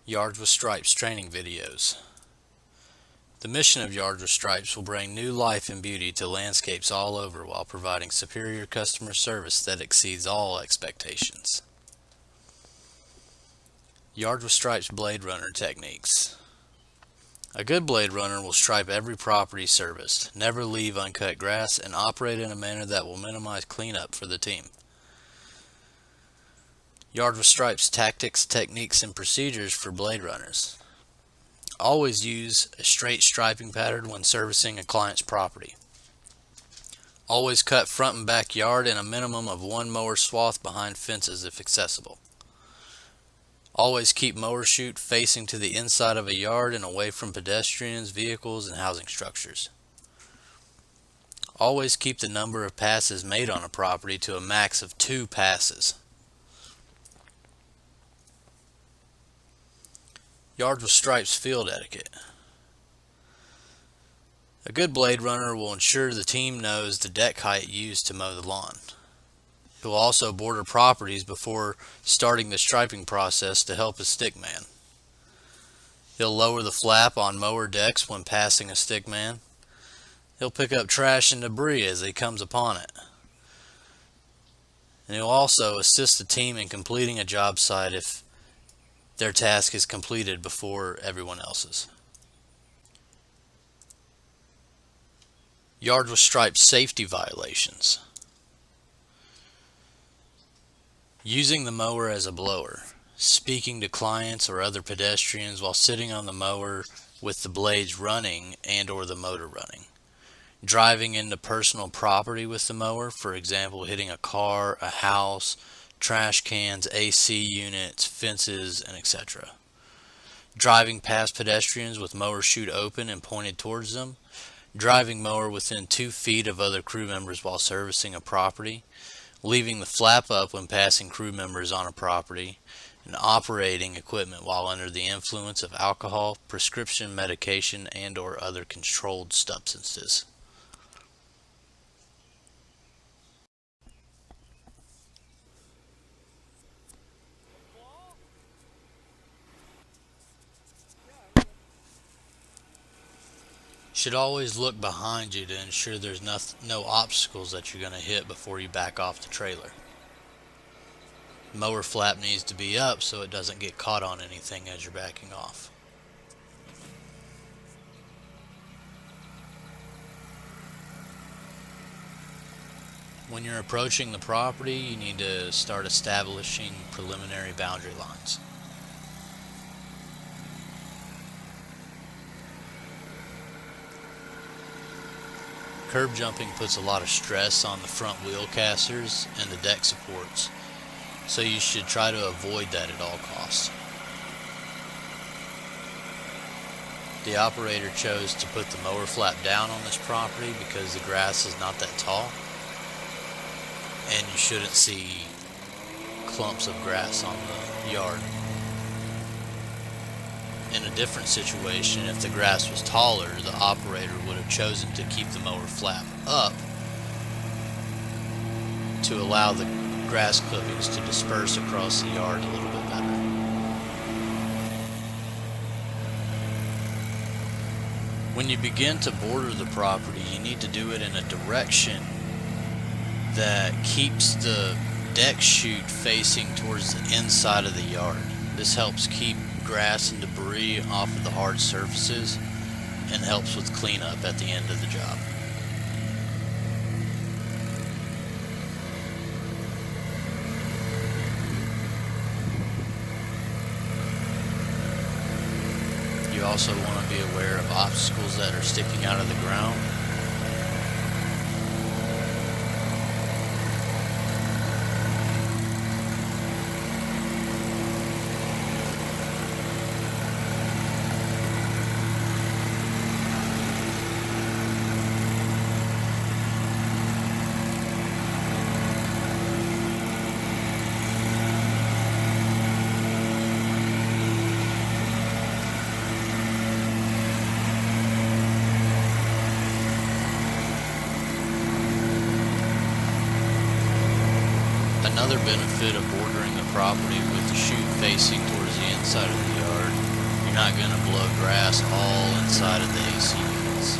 Yards with Stripes training videos. The mission of Yards with Stripes will bring new life and beauty to landscapes all over while providing superior customer service that exceeds all expectations. Yards with Stripes blade runner techniques. A good blade runner will stripe every property serviced, never leave uncut grass, and operate in a manner that will minimize cleanup for the team. Yards with Stripes tactics, techniques, and procedures for blade runners. Always use a straight striping pattern when servicing a client's property. Always cut front and back yard in a minimum of one mower swath behind fences if accessible. Always keep mower chute facing to the inside of a yard and away from pedestrians, vehicles, and housing structures. Always keep the number of passes made on a property to a max of 2 passes. Yards with Stripes field etiquette. A good blade runner will ensure the team knows the deck height used to mow the lawn. He will also border properties before starting the striping process to help a stickman. He'll lower the flap on mower decks when passing a stickman. He'll pick up trash and debris as he comes upon it. And he'll also assist the team in completing a job site if their task is completed before everyone else's. Yards with Stripes safety violations. Using the mower as a blower, speaking to clients or other pedestrians while sitting on the mower with the blades running and or the motor running. Driving into personal property with the mower, for example hitting a car, a house, trash cans, AC units, fences, and etc. Driving past pedestrians with mower chute open and pointed towards them. Driving mower within 2 feet of other crew members while servicing a property. Leaving the flap up when passing crew members on a property. And operating equipment while under the influence of alcohol, prescription medication, and or other controlled substances. Should always look behind you to ensure there's no obstacles that you're going to hit before you back off the trailer. Mower flap needs to be up so it doesn't get caught on anything as you're backing off. When you're approaching the property, you need to start establishing preliminary boundary lines. Curb jumping puts a lot of stress on the front wheel casters and the deck supports, so you should try to avoid that at all costs. The operator chose to put the mower flap down on this property because the grass is not that tall, and you shouldn't see clumps of grass on the yard. In a different situation, if the grass was taller, the operator would have chosen to keep the mower flap up to allow the grass clippings to disperse across the yard a little bit better. When you begin to border the property, you need to do it in a direction that keeps the deck chute facing towards the inside of the yard. This helps keep grass and debris off of the hard surfaces and helps with cleanup at the end of the job. You also want to be aware of obstacles that are sticking out of the ground. Another benefit of bordering the property with the chute facing towards the inside of the yard you're not going to blow grass all inside of the AC units.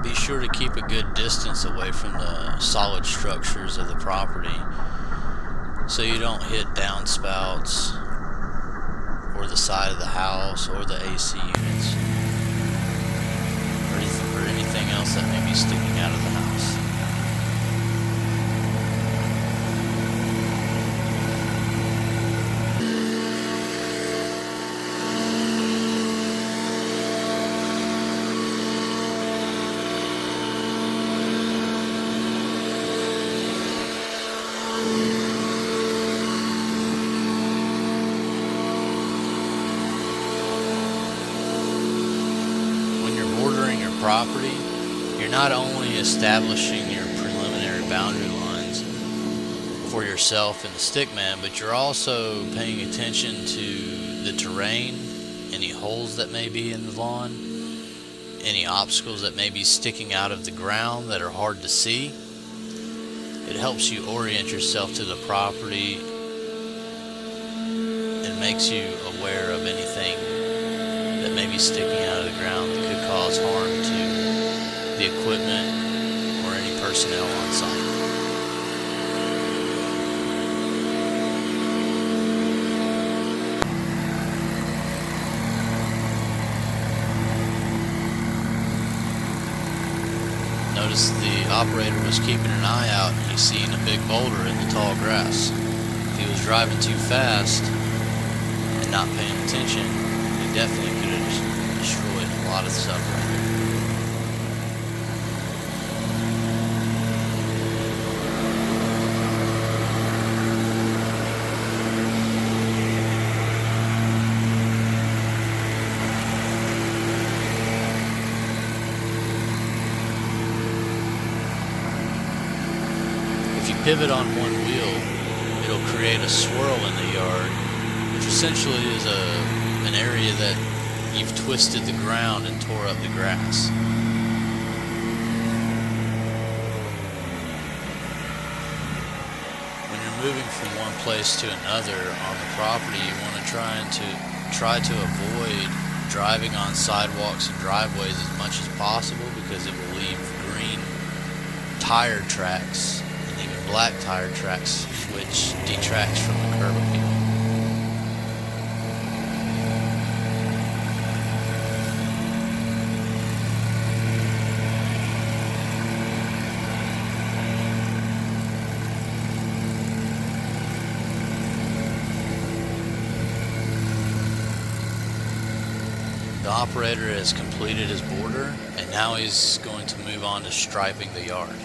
Be sure to keep a good distance away from the solid structures of the property so you don't hit downspouts or the side of the house or the AC units or anything else that may be sticking out of the house. Property, you're not only establishing your preliminary boundary lines for yourself and the stickman, but you're also paying attention to the terrain, any holes that may be in the lawn, any obstacles that may be sticking out of the ground that are hard to see. It helps you orient yourself to the property and makes you aware of anything that may be sticking out of the ground that could cause harm to the equipment or any personnel on site. Notice the operator was keeping an eye out and he seen a big boulder in the tall grass. If he was driving too fast and not paying attention, he definitely could have destroyed a lot of stuff right there. If you pivot on one wheel, it'll create a swirl in the yard, which essentially is an area that you've twisted the ground and tore up the grass. When you're moving from one place to another on the property, you want to try to avoid driving on sidewalks and driveways as much as possible, because it will leave green tire tracks and even black tire tracks, which detracts from the curb appeal. The operator has completed his border, and now he's going to move on to striping the yard.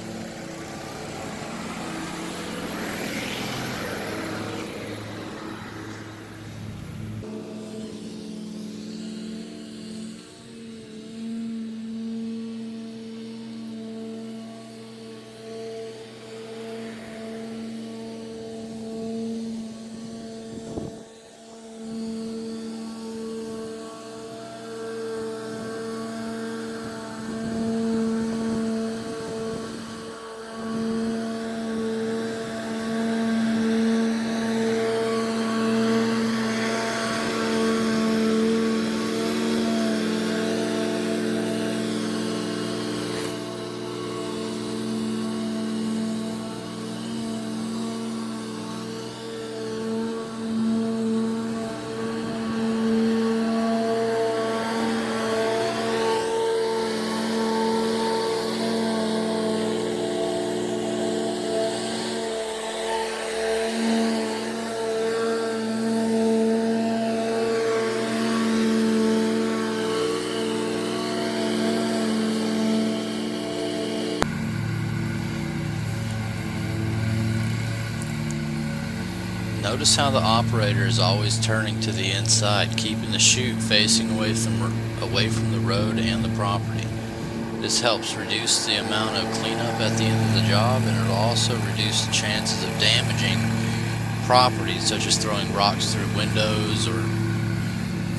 Notice how the operator is always turning to the inside, keeping the chute facing away from the road and the property. This helps reduce the amount of cleanup at the end of the job, and it'll also reduce the chances of damaging property, such as throwing rocks through windows or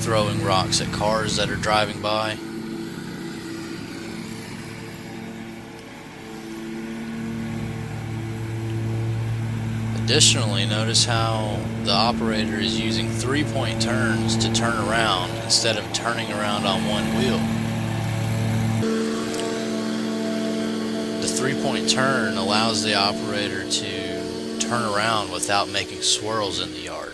throwing rocks at cars that are driving by. Additionally, notice how the operator is using 3-point turns to turn around instead of turning around on one wheel. The 3-point turn allows the operator to turn around without making swirls in the yard.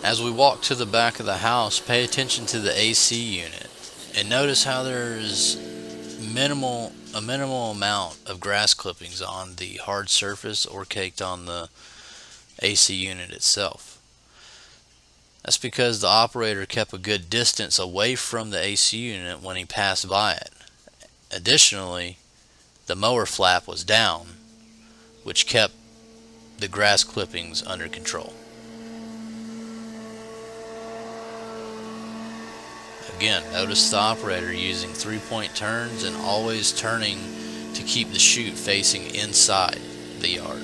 As we walk to the back of the house, pay attention to the AC unit and notice how there's a minimal amount of grass clippings on the hard surface or caked on the AC unit itself. That's because the operator kept a good distance away from the AC unit when he passed by it. Additionally, the mower flap was down, which kept the grass clippings under control. Again, notice the operator using 3-point turns and always turning to keep the chute facing inside the yard.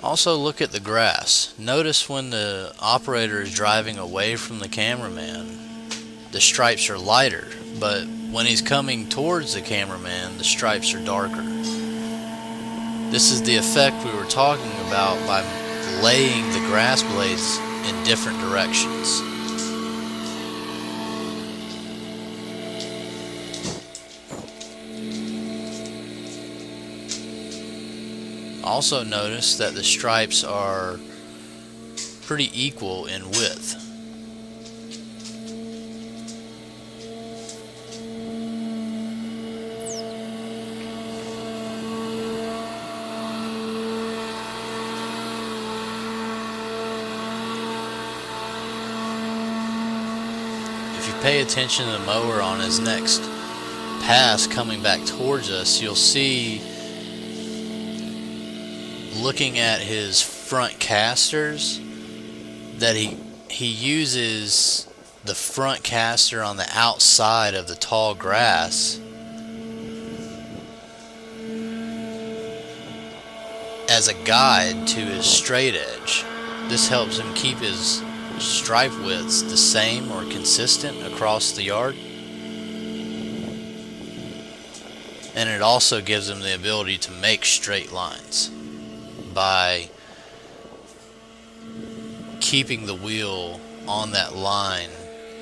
Also look at the grass. Notice when the operator is driving away from the cameraman, the stripes are lighter, but when he's coming towards the cameraman, the stripes are darker. This is the effect we were talking about by laying the grass blades in different directions. Also notice that the stripes are pretty equal in width. If you pay attention to the mower on his next pass coming back towards us, you'll see, looking at his front casters, that he uses the front caster on the outside of the tall grass as a guide to his straight edge. This helps him keep his stripe widths the same or consistent across the yard, and it also gives him the ability to make straight lines by keeping the wheel on that line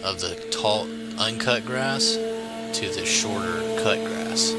of the tall uncut grass to the shorter cut grass.